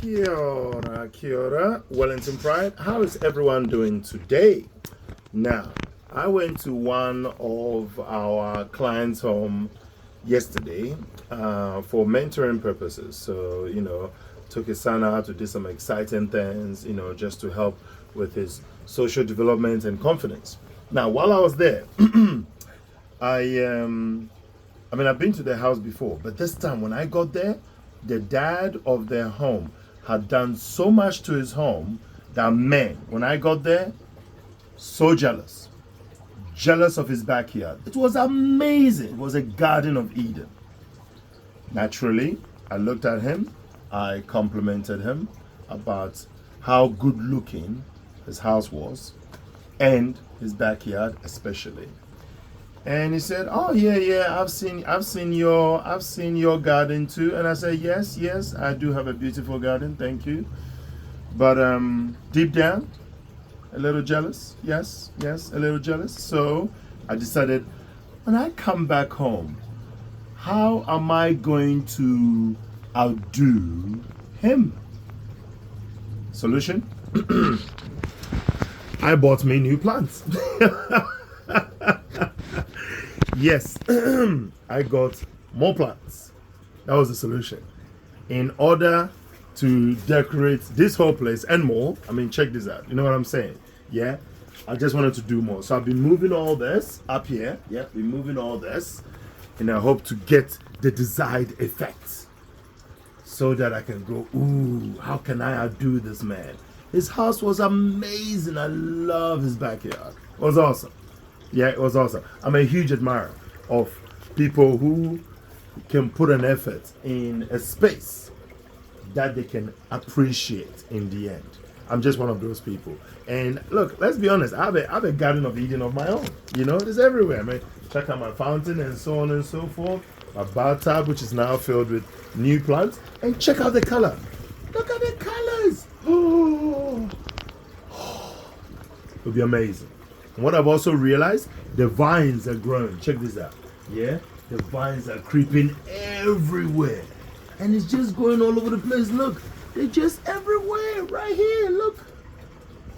Kia ora, Wellington Pride. How is everyone doing today? Now, I went to one of our clients' home yesterday for mentoring purposes. So, took his son out to do some exciting things, just to help with his social development and confidence. Now, while I was there, I've been to their house before, but this time when I got there, the dad of their home had done so much to his home that, man, when I got there, so jealous of his backyard. It was amazing. It was a Garden of Eden. Naturally, I looked at him, I complimented him about how good looking his house was and his backyard especially. And he said, "Oh yeah, I've seen your garden too." And I said, "Yes, I do have a beautiful garden, thank you. But deep down, a little jealous. Yes, a little jealous." So I decided, when I come back home, how am I going to outdo him? Solution? I bought me new plants. Yes, I got more plants. That was the solution. In order to decorate this whole place and more, check this out. You know what I'm saying? Yeah, I just wanted to do more. So I've been moving all this up here. Yeah, been moving all this, and I hope to get the desired effect so that I can go, ooh, how can I outdo this man? His house was amazing. I love his backyard. It was awesome. Yeah, it was awesome. I'm a huge admirer of people who can put an effort in a space that they can appreciate in the end. I'm just one of those people. And look, let's be honest, I have a Garden of Eden of my own. It's everywhere. Check out my fountain and so on and so forth. My bathtub, which is now filled with new plants. And check out the color. Look at the colors. Oh, it'll be amazing. And what I've also realized, the vines are growing. Check this out. Yeah, the vines are creeping everywhere. And it's just going all over the place. Look, they're just everywhere. Right here, look.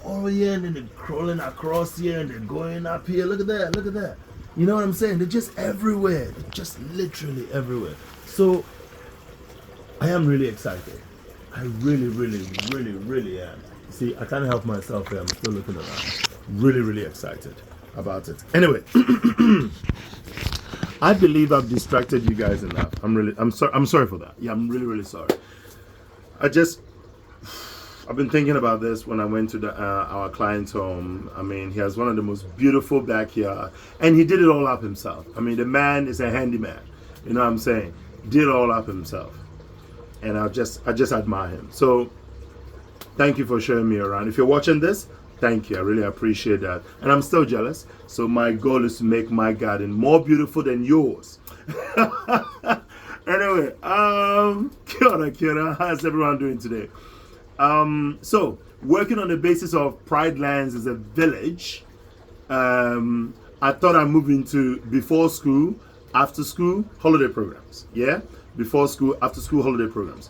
Oh yeah, and then they're crawling across here and they're going up here. Look at that. You know what I'm saying? They're just everywhere. They're just literally everywhere. So, I am really excited. I really am. See, I can't help myself here. I'm still looking around. Really excited about it. Anyway, I believe I've distracted you guys enough. I'm sorry for that. Yeah, I'm really sorry. I've been thinking about this when I went to our client's home. He has one of the most beautiful backyard, and he did it all up himself. The man is a handyman. You know what I'm saying? Did it all up himself, and I just admire him. So, thank you for showing me around. If you're watching this, thank you. I really appreciate that. And I'm still jealous. So my goal is to make my garden more beautiful than yours. Anyway, kia ora. How's everyone doing today? So, working on the basis of Pride Lands as a village, I thought I'd move into before school, after school, holiday programs. Yeah? Before school, after school, holiday programs.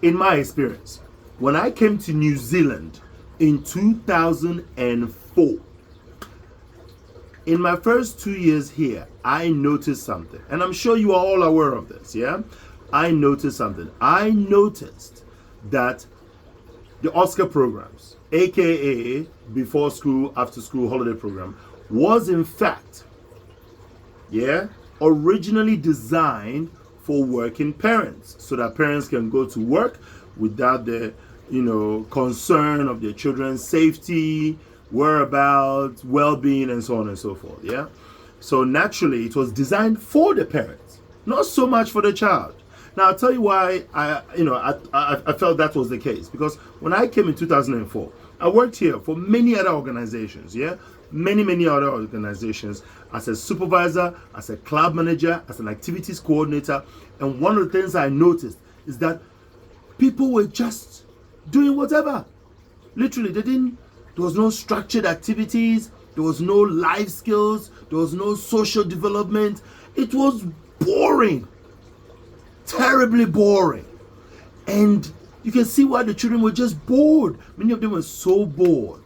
In my experience, when I came to New Zealand in 2004, in my first 2 years here, I noticed something. And I'm sure you are all aware of this, yeah? I noticed something. I noticed that the Oscar programs, aka before school, after school, holiday program, was in fact, originally designed for working parents, so that parents can go to work without the concern of their children's safety, whereabouts, well-being, and so on and so forth. Yeah, so naturally it was designed for the parents, not so much for the child. Now I'll tell you why I felt that was the case, because when I came in 2004, I worked here for many other organizations. Yeah, many other organizations as a supervisor, as a club manager, as an activities coordinator. And one of the things I noticed is that people were just doing whatever. Literally, there was no structured activities, there was no life skills, there was no social development. It was boring, terribly boring. And You can see why the children were just bored. Many of them were so bored.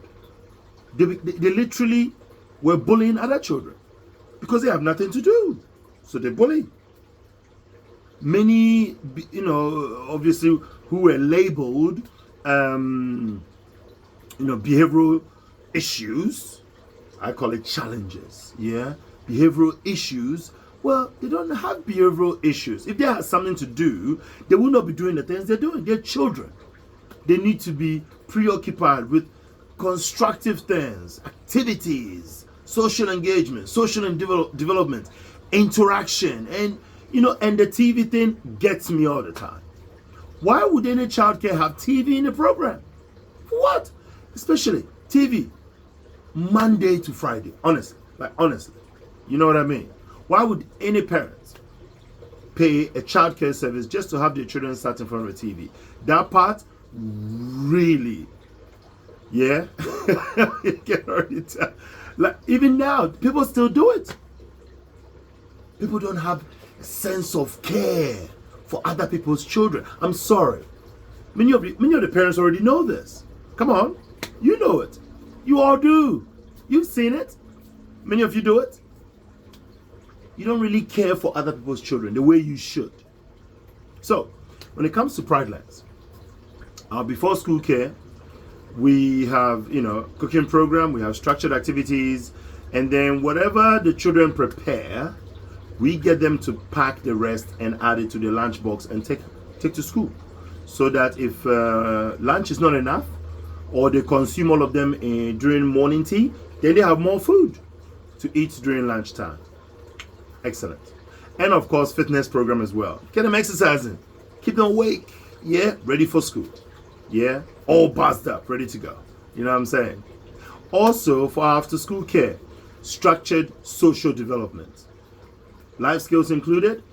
They literally were bullying other children because they have nothing to do. So they bully. Many, obviously, who were labeled, behavioral issues. I call it challenges. Yeah, behavioral issues. Well, they don't have behavioral issues. If they had something to do, they will not be doing the things they're doing. They're children. They need to be preoccupied with constructive things, activities, social engagement, social development, interaction, and the TV thing gets me all the time. Why would any childcare have TV in the program? For what? Especially TV, Monday to Friday. Honestly, you know what I mean? Why would any parents pay a childcare service just to have their children sat in front of a TV? That part, really, yeah. You can already tell. Like even now, people still do it. People don't have a sense of care for other people's children. I'm sorry. Many of the parents already know this. Come on, you know it. You all do. You've seen it. Many of you do it. You don't really care for other people's children the way you should. So, when it comes to Pridelands, before school care, we have, cooking program, we have structured activities, and then whatever the children prepare, we get them to pack the rest and add it to the lunch box and take to school. So that if lunch is not enough, or they consume all of them during morning tea, then they have more food to eat during lunchtime. Excellent. And of course, fitness program as well. Get them exercising. Keep them awake. Yeah, ready for school. Yeah, all buzzed up, ready to go. You know what I'm saying? Also, for after school care, structured social development. Life skills included,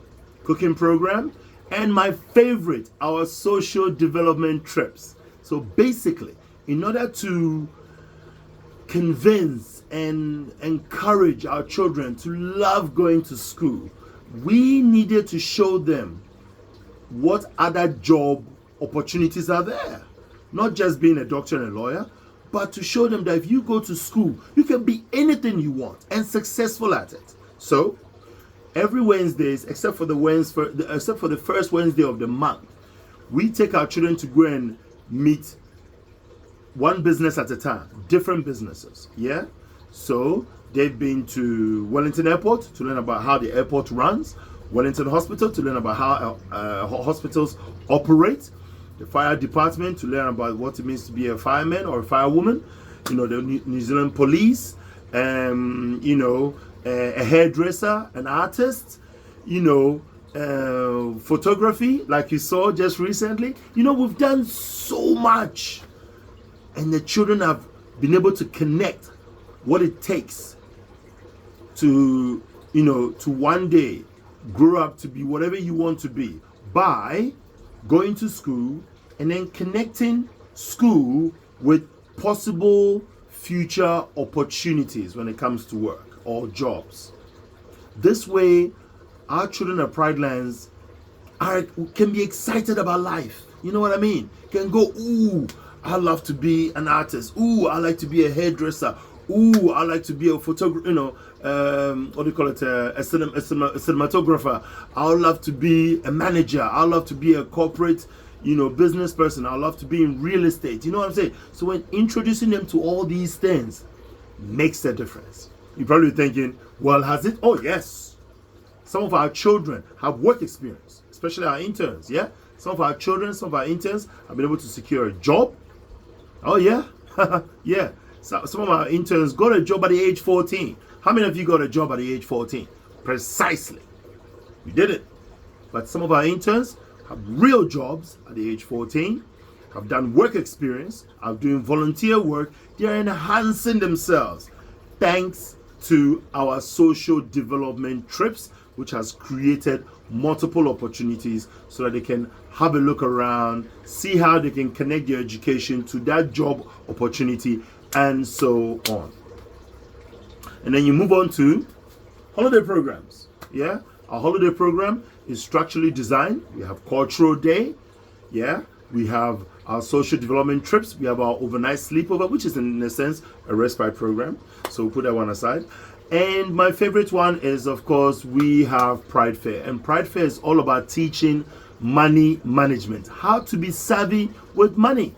cooking program, and my favorite, our social development trips. So basically, in order to convince and encourage our children to love going to school, we needed to show them what other job opportunities are there. Not just being a doctor and a lawyer, but to show them that if you go to school, you can be anything you want and successful at it. So every Wednesdays, except for the first Wednesday of the month, we take our children to go and meet one business at a time, different businesses. Yeah. So they've been to Wellington Airport to learn about how the airport runs, Wellington Hospital to learn about how hospitals operate, the fire department to learn about what it means to be a fireman or a firewoman, the New Zealand police, a hairdresser, an artist, photography, like you saw just recently. We've done so much, and the children have been able to connect what it takes to one day grow up to be whatever you want to be by going to school and then connecting school with possible future opportunities when it comes to work or jobs. This way, our children at Pridelands can be excited about life. You know what I mean? Can go, ooh, I love to be an artist. Ooh, I like to be a hairdresser. Ooh, I like to be a photographer, what do you call it, a cinematographer. I would love to be a manager. I love to be a corporate, business person. I love to be in real estate. You know what I'm saying? So when introducing them to all these things makes a difference. You're probably thinking, well, has it? Oh, yes. Some of our children have work experience, especially our interns, yeah? Some of our children, some of our interns have been able to secure a job. Oh, yeah? Yeah. So some of our interns got a job at the age 14. How many of you got a job at the age 14? Precisely. You did it. But some of our interns have real jobs at the age 14, have done work experience, are doing volunteer work. They're enhancing themselves thanks to our social development trips, which has created multiple opportunities so that they can have a look around, see how they can connect their education to that job opportunity, and so on. And then you move on to holiday programs. Our holiday program is structurally designed. We have cultural day. We We have our social development trips. We have our overnight sleepover, which is in a sense a respite program. So we'll put that one aside. And my favorite one is, of course, we have Pride Fair. And Pride Fair is all about teaching money management, how to be savvy with money.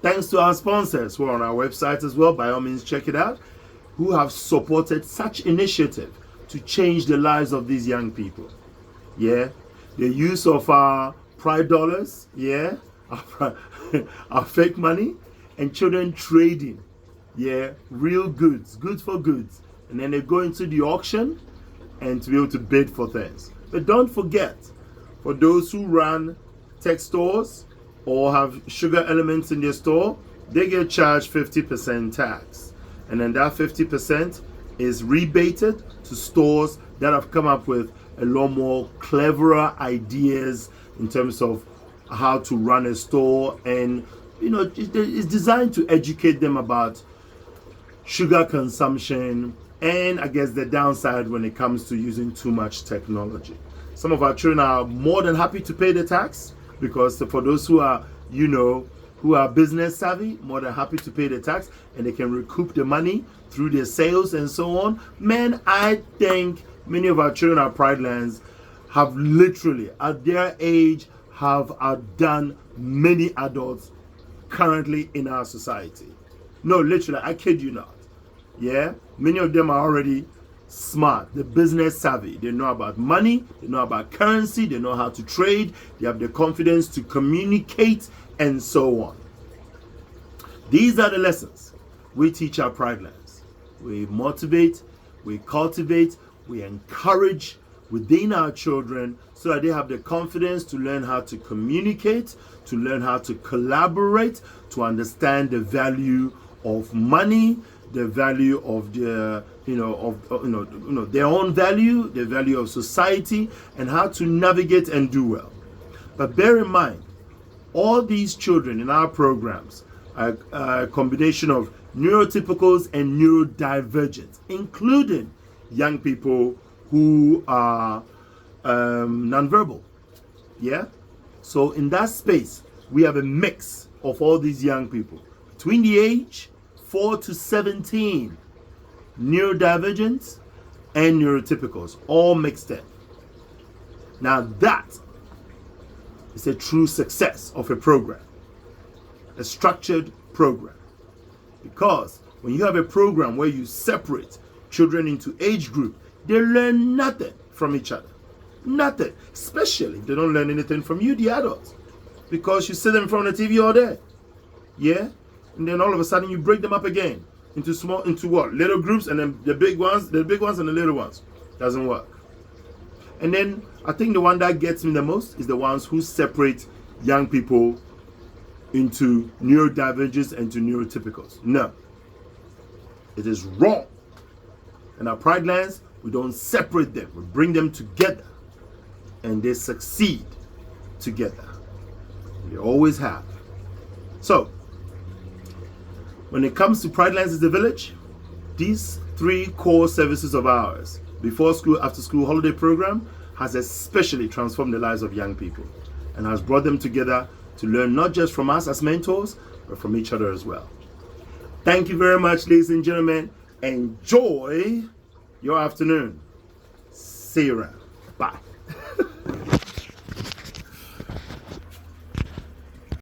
Thanks to our sponsors who are on our website as well. By all means, check it out. Who have supported such initiative to change the lives of these young people. Yeah. The use of our Pride dollars. Yeah. Our fake money. And children trading. Yeah. Real goods. Goods for goods. And then they go into the auction and to be able to bid for things. But don't forget, for those who run tech stores or have sugar elements in their store, they get charged 50% tax. And then that 50% is rebated to stores that have come up with a lot more cleverer ideas in terms of how to run a store. And, you know, it's designed to educate them about sugar consumption, and I guess the downside when it comes to using too much technology. Some of our children are more than happy to pay the tax, because for those who are, you know, who are business savvy, more than happy to pay the tax, and they can recoup the money through their sales and so on. Man, I think many of our children at Pride Lands have literally, at their age, have outdone many adults currently in our society. No, literally, I kid you not. Yeah, many of them are already smart, they're business savvy, they know about money, they know about currency, they know how to trade, they have the confidence to communicate and so on. These are the lessons we teach our Pride Lands. We motivate, we cultivate, we encourage within our children so that they have the confidence to learn how to communicate, to learn how to collaborate, to understand the value of money, the value of their, their own value, the value of society, and how to navigate and do well. But bear in mind, all these children in our programs are a combination of neurotypicals and neurodivergents, including young people who are nonverbal. Yeah? So in that space, we have a mix of all these young people between the age 4 to 17, neurodivergents and neurotypicals, all mixed in. Now that is a true success of a program, a structured program. Because when you have a program where you separate children into age group, they learn nothing from each other. Nothing. Especially if they don't learn anything from you, the adults. Because you sit in front of the TV all day. Yeah? And then all of a sudden you break them up again into little groups, and then the big ones and the little ones. Doesn't work. And then I think the one that gets me the most is the ones who separate young people into neurodivergents and to neurotypicals. No. It is wrong. In our Pride Lands, we don't separate them. We bring them together. And they succeed together. We always have. So, when it comes to Pride Lands as a village, these 3 core services of ours, before school, after school, holiday program, has especially transformed the lives of young people and has brought them together to learn not just from us as mentors, but from each other as well. Thank you very much, ladies and gentlemen. Enjoy your afternoon. See you around. Bye.